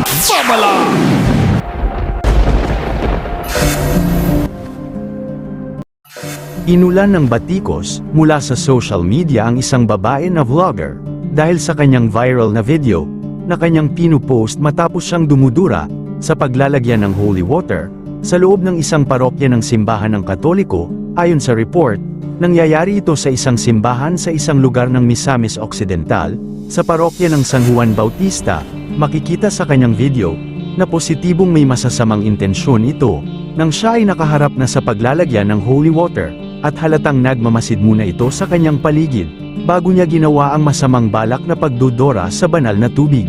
Babala! Inulan ng batikos mula sa social media ang isang babae na vlogger dahil sa kanyang viral na video na kanyang pinupost matapos siyang dumudura sa paglalagyan ng holy water sa loob ng isang parokya ng simbahan ng Katoliko. Ayon sa report, nangyayari ito sa isang simbahan sa isang lugar ng Misamis Occidental, sa parokya ng San Juan Bautista. Makikita sa kanyang video na positibong may masasamang intensyon ito nang siya ay nakaharap na sa paglalagyan ng holy water, at halatang nagmamasid muna ito sa kanyang paligid bago niya ginawa ang masamang balak na pagdudora sa banal na tubig.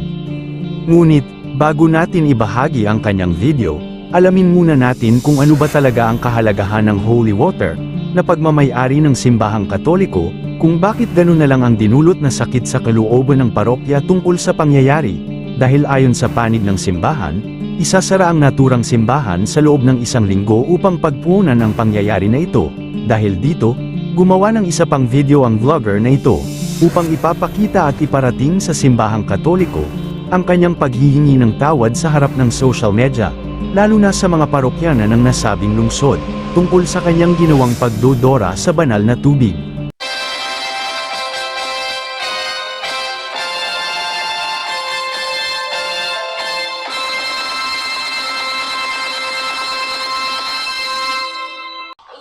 Ngunit, bago natin ibahagi ang kanyang video, alamin muna natin kung ano ba talaga ang kahalagahan ng holy water na pagmamay-ari ng simbahang Katoliko, kung bakit ganun na lang ang dinulot na sakit sa kalooban ng parokya tungkol sa pangyayari. Dahil ayon sa panig ng simbahan, isasara ang naturang simbahan sa loob ng 1 linggo upang pagpunan ang pangyayari na ito. Dahil dito, gumawa ng isa pang video ang vlogger na ito, upang ipapakita at iparating sa simbahang Katoliko ang kanyang paghihingi ng tawad sa harap ng social media, lalo na sa mga parokyana ng nasabing lungsod, tungkol sa kanyang ginawang pagdodora sa banal na tubig.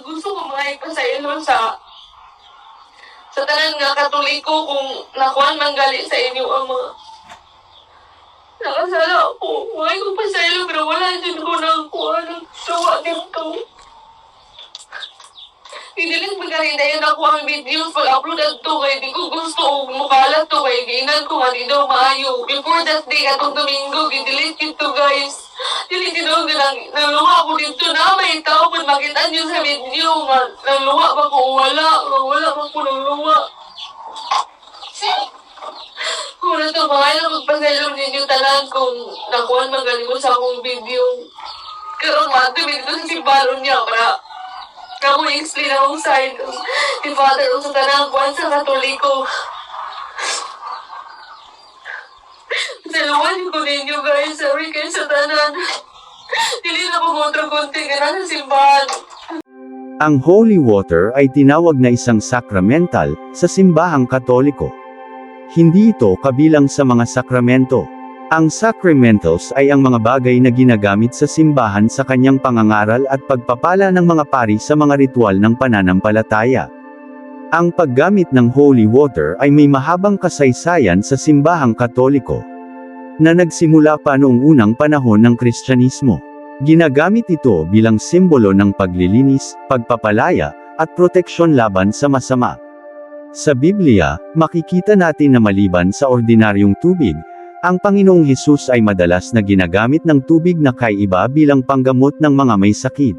Gusto ko maipasaylo sa tanan nga Katoliko kung nakuan man gali sa inyo ang mga nakasala ako. May ko pasaylo pero wala dyan ko nakuha ng sawa dito. Hindi magkahindayan ako ang videos pag-upload ito kaya di ko gusto mukalat to kaya giinan ko nga di daw maayo. Before that day atong Domingo, gidelete ito guys. Delete ito naluha ako dito na may tao pag makita nyo sa video nga naluha ba ko wala ba ko naluha. Kung na ito mga yan magpasalong ninyo tanan kung nakuhan magaling mo sa akong video. Karoon matubig ito sa simbalon niya para ako i-explain akong side ni Father o sa tanang kuhan sa Katoliko. Dalawan ko ninyo guys, sorry kayo sa tanan. Dili na pumotra konti ka na sa simbahan. Ang holy water ay tinawag na isang sacramental sa simbahang Katoliko. Hindi ito kabilang sa mga sakramento. Ang sacramentals ay ang mga bagay na ginagamit sa simbahan sa kanyang pangangaral at pagpapala ng mga pari sa mga ritual ng pananampalataya. Ang paggamit ng holy water ay may mahabang kasaysayan sa simbahang Katoliko, na nagsimula pa noong unang panahon ng Kristyanismo. Ginagamit ito bilang simbolo ng paglilinis, pagpapalaya, at proteksyon laban sa masama. Sa Biblia, makikita natin na maliban sa ordinaryong tubig, ang Panginoong Hesus ay madalas na ginagamit ng tubig na kaiba bilang panggamot ng mga may sakit.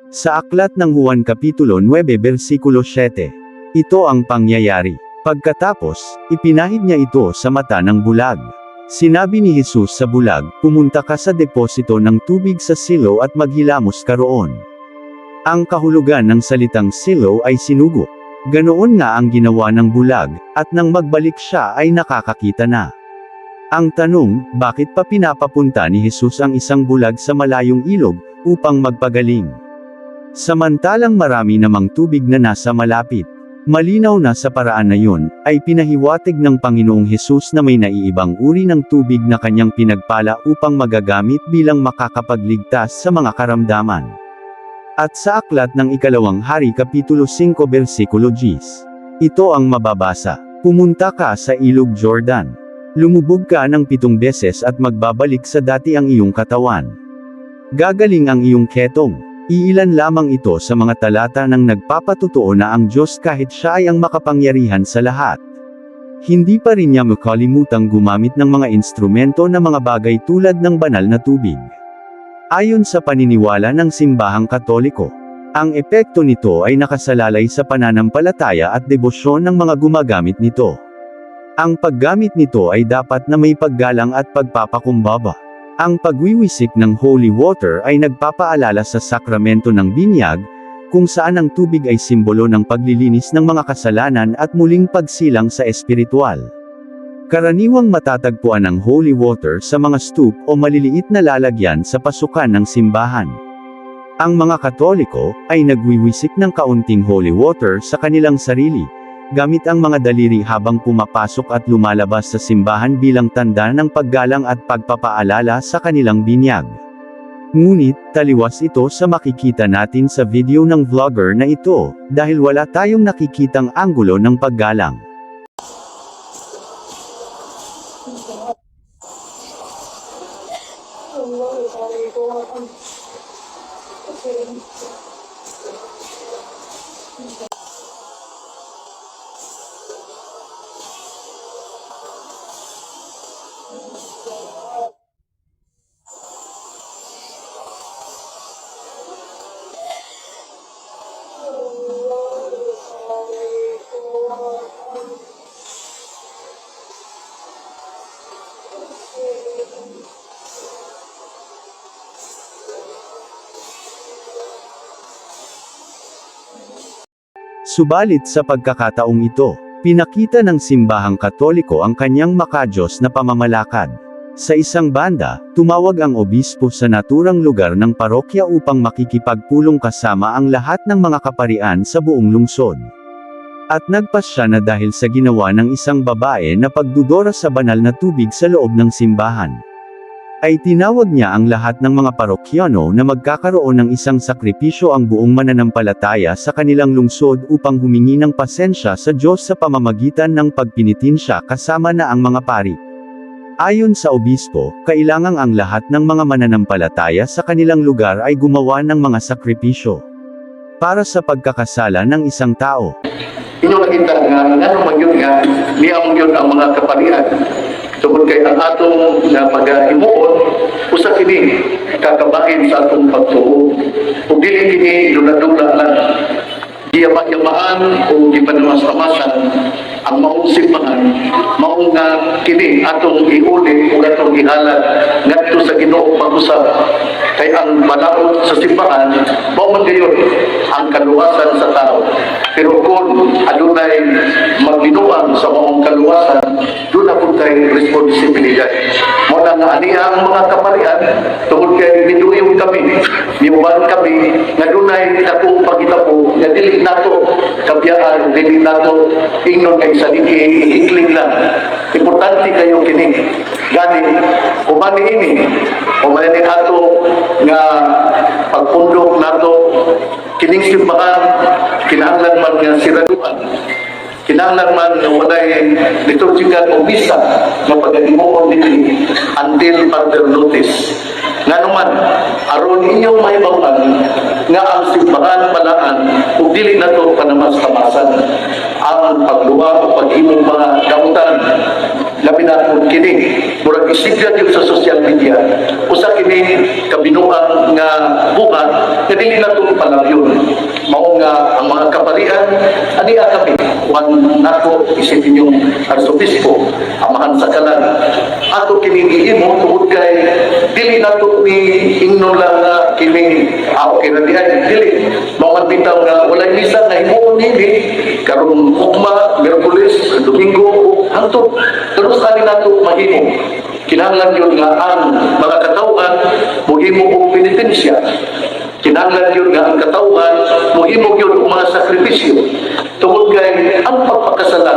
Sa aklat ng Juan Kapitulo 9 versikulo 7, ito ang pangyayari. Pagkatapos, ipinahid niya ito sa mata ng bulag. Sinabi ni Hesus sa bulag, pumunta ka sa deposito ng tubig sa silo at maghilamos ka roon. Ang kahulugan ng salitang silo ay sinugo. Ganoon nga ang ginawa ng bulag, at nang magbalik siya ay nakakakita na. Ang tanong, bakit pa pinapapunta ni Hesus ang isang bulag sa malayong ilog, upang magpagaling? Samantalang marami namang tubig na nasa malapit. Malinaw na sa paraan na yun, ay pinahiwatig ng Panginoong Hesus na may naiibang uri ng tubig na kanyang pinagpala upang magagamit bilang makakapagligtas sa mga karamdaman. At sa aklat ng Ikalawang Hari Kapitulo 5 versikulo 10, ito ang mababasa, pumunta ka sa ilog Jordan. Lumubog ka ng 7 beses at magbabalik sa dati ang iyong katawan. Gagaling ang iyong ketong. Iilan lamang ito sa mga talata ng nagpapatotoo na ang Diyos kahit siya ay ang makapangyarihan sa lahat. Hindi pa rin niya makalimutang gumamit ng mga instrumento na mga bagay tulad ng banal na tubig. Ayon sa paniniwala ng simbahang Katoliko, ang epekto nito ay nakasalalay sa pananampalataya at debosyon ng mga gumagamit nito. Ang paggamit nito ay dapat na may paggalang at pagpapakumbaba. Ang pagwiwisik ng holy water ay nagpapaalala sa sakramento ng binyag, kung saan ang tubig ay simbolo ng paglilinis ng mga kasalanan at muling pagsilang sa espiritual. Karaniwang matatagpuan ang holy water sa mga stoop o maliliit na lalagyan sa pasukan ng simbahan. Ang mga Katoliko ay nagwiwisik ng kaunting holy water sa kanilang sarili, gamit ang mga daliri habang pumapasok at lumalabas sa simbahan bilang tanda ng paggalang at pagpapaalala sa kanilang binyag. Ngunit, taliwas ito sa makikita natin sa video ng vlogger na ito, dahil wala tayong nakikitang anggulo ng paggalang. Subalit sa pagkakataong ito, pinakita ng simbahang Katoliko ang kanyang makadiyos na pamamalakad. Sa isang banda, tumawag ang obispo sa naturang lugar ng parokya upang makikipagpulong kasama ang lahat ng mga kaparian sa buong lungsod. At nagpasya na dahil sa ginawa ng isang babae na pagdudura sa banal na tubig sa loob ng simbahan, ay tinawag niya ang lahat ng mga parokyano na magkakaroon ng isang sakripisyo ang buong mananampalataya sa kanilang lungsod upang humingi ng pasensya sa Diyos sa pamamagitan ng pagpinitinsya kasama na ang mga pari. Ayon sa obispo, kailangang ang lahat ng mga mananampalataya sa kanilang lugar ay gumawa ng mga sakripisyo para sa pagkakasala ng isang tao. Inyo nakita nga, ano man yun nga, niyang yun ang mga kapalian. Tungkol kay ang atong na pag-imuon, usa kini kakabahin sa atong pagtuo. Ug dili kini dula-dula lang. Giyama-yamaan o gipanamas-tamasan ang maong simbahan, maong nga kini atong iuli o atong ihalad ngadto sa Ginoo pag-usab. Kay ang balaod sa simbahan, mao man gayon ang kaluwasan sa tao. Pero kung adunay magbinuang sa maong kaluwasan, doon na po tayo responsibilidad. Muna nga aniya ang mga kaparian, tungkol kay miduyong kami, miuban kami, nga dunay akong pagitapo, nga dili nato kabiyaan, dili nato ingnon kay sa ikling lang. Importante kayo kini. Gani, umani ini, umani ato nga pagpundok nato, kining simbahan, kinahanglan man nga siraduan. Kinahanglan man nga walay liturgical o misa nga pag-imuon dili until further notice. Nga naman, aron inyong mahibawan nga ang simbahan palaan ug dili nato panamas-tamasan ang pagluwa o pag-imong mga damutan. Labi na kung kini, murag isigya yun sa social media, usa kini kabinuang nga buhat nga dili nato palabyon. Mao nga ang mga kaparian, aniya kami, wan nato isipin yung arsobispo, amahan sa kalan. Ato kini giimo tungod kay dili nato ni ingnon lang nga kini okay na diay, dili. Mao man bitaw nga walay misa nga himuon nini karon ugma, Miyerkules, Domingo, hangtod. Terus kali nato mahimo. Kinahanglan yun nga ang mga katawhan mohimo og penitensya. Kinahanglan yun nga ang katawhan mohimo yun og mga sakripisyo. Tungod kay ang pagpakasala,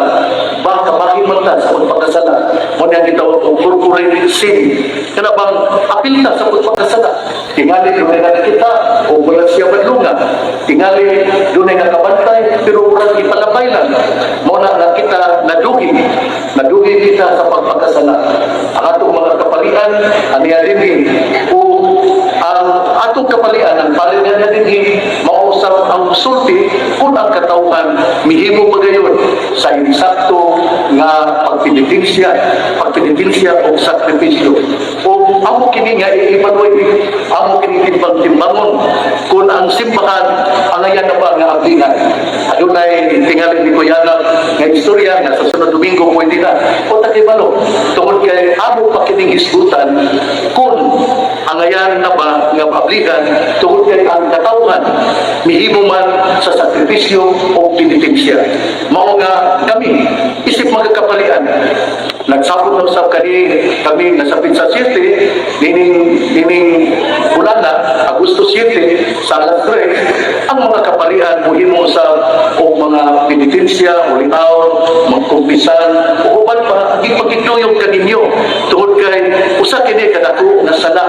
baka mahimalta sa pagpakasala. Muna ang gitawag og corporate sin. Kana bang apilta sa pagpakasala? Tingali dunay na kita o wala siya badlungan. Tingali dunay na kabantay pero urang ipalabay lang. Muna nga kita nadugi kita sa pagpakasala. Ang atong mga kapalian, aniya din o ang atong kapalian, ang palihan na din mausap ang sulti kung ang katawhan mihimo pa gayon sa insakto nga pagpinitensya o sakripisyo. O amo kini nga iipanuay, amo kini timbang-timbangon kung ang simbahan ang ayan na ba nga abdingan. Adunay tingali ni Kuyana nga istorya nga sa sunod Domingo pwede na. O takibalo, tungkol kay amo pa kining hisgutan kung ang hangayan na ba nga maabligan tungod kay ang katawhan mihimo man sa sakripisyo o penitensya. Mao nga kami isip magkakapalian. Nagsabot na usab kami nasapit sa 7 dining bulana Agosto 7 sa alas 3 ang mga kapalian mohimo sa o mga penitensya o linaw magkumpisan o uban pa ang ipagituyog kaninyo tungod kay usa kini kadako nga sala,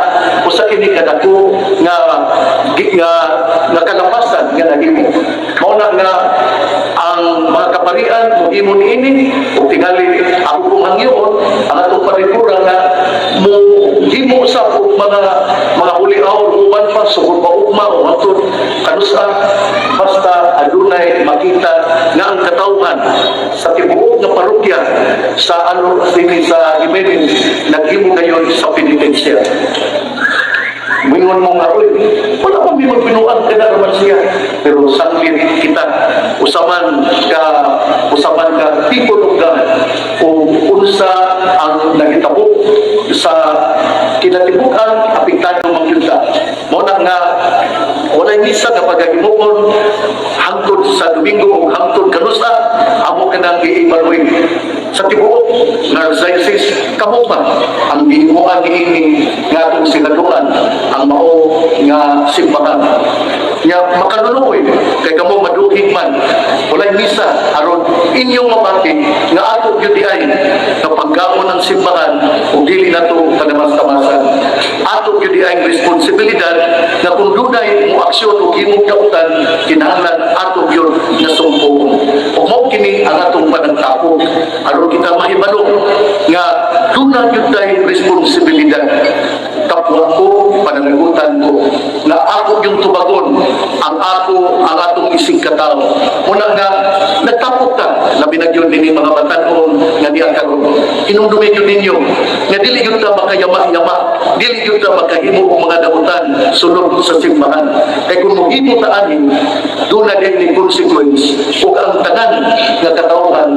usa kini kadako nga kalapasan nga nahimo. Mao na nga ang mga kapalian mohimo niini o tingali ako kung hangyoon ang atong parikura nga mohimo sa mga uliaw uban pa sugod pa ugma o atong kanusa basta adunay makita nga ang katawhan sa tibuok nga parokya sa dili sa Jimenez naghimo kayon sa penitensya. Mingon mo nga, wala pa may magpinuan ka na naman siya. Pero sanglit kita, usaman ka people of God, o unsa ang nagitabo sa kinatibukan, apektado magyuta. Muna nga, wala misa nga pagkahimuon, hangtod sa Domingo o hangtod kanusa, amo ka nang i-evaluate. Sa tibuok, nga Archdiocese, kamo ba ang gihimuan giini nga itong sinaduan, ang mao nga simbahan. Nga makaluloy, kay kamo maduhig man, walay misa, aron inyong mabati, nga ato yun di ay, na paggamon ng simbahan, o dili na ito panamas-tamasan. Ato yun di ay responsibilidad, na kung dunay mo aksyon o himong kautan, kinahanglan ato yun na sumpong. O mao kini ang atong panagtapok, aron kita mahibalo, nga dunay yun tayo responsibilidad. Kapwa ko, pananagutan ko, na ako yung tubagon, ang atong isig katao. Muna nga, nagtapok ka, labi na yun din mga batanon, nga di ang karoon. Inundumig yun ninyo, nga dili yun ta makayama-yama, dili yun ta makahimo o mga damutan, sunod sa simbahan. Kaya kung mohimo taanin, doon na din ni consequence, o ang tanan nga katauhan,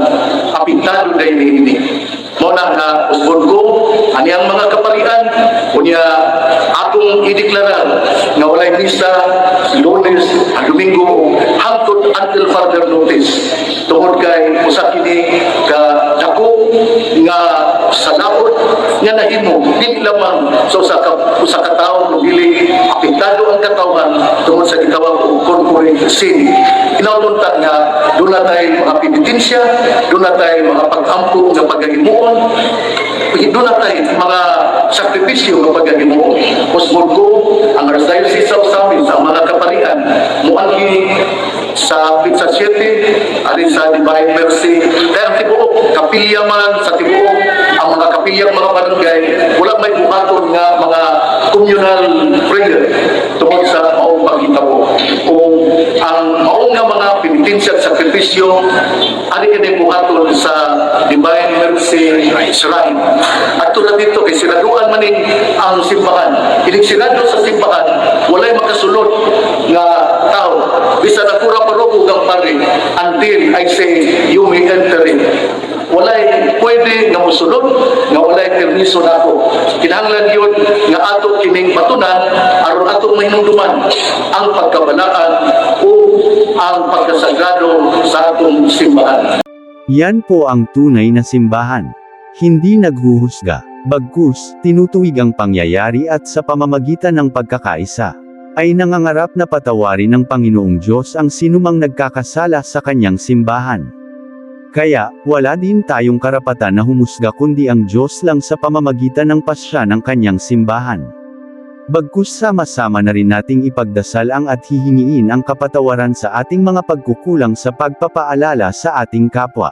apektado dahil hindi. Muna nga, usbon ko, ani ang mga kapalian, kunya akong ideklara nga walay misa, Lunes, Domingo, hangtod until further notice. Tungod kay usa kini ka dako nga sa daot nga nahimo dili lamang sa usa ka tawo dili apektado ang katawhan tungod sa gitawag og corporate sin. Inaunta nga doon na tayo mga penitensya, doon na tayo mga pag-ampo nga paghahimuon, doon na tayo mga sakripisyo nga paghahimuon. Usbon ko ang Archdiocese sa Usamin sa mga kaparian muanghi sa Pizza 7 alin sa Divine Mercy kaya tibuok kapilya man sa tibuok ang mga kapilyang mga barangay wala may buhaton nga mga communal prayer tungkol sa maong paghitabo kung ang maong nga mga penitensya at sakripisyo ali kini buhaton sa Divine Mercy Shrine at tulad dito kay sinaduan man ang simbahan ining sinado sa simbahan walay makasulod nga tao bisan na pura paroko ang pari until I say you may enter in. Walay pwede nga musulod nga walay permiso nako. Kinahanglan yun nga ato kining batunan aron ato mahinungduman ang pagkabalaan o ang pagkasagrado sa atong simbahan. Yan po ang tunay na simbahan. Hindi naghuhusga, bagkus, tinutuwid ang pangyayari at sa pamamagitan ng pagkakaisa, ay nangangarap na patawarin ng Panginoong Diyos ang sinumang nagkakasala sa kanyang simbahan. Kaya, wala din tayong karapatan na humusga kundi ang Diyos lang sa pamamagitan ng pasya ng kanyang simbahan. Bagkus sama-sama na rin nating ipagdasal ang at hihingiin ang kapatawaran sa ating mga pagkukulang sa pagpapaalala sa ating kapwa.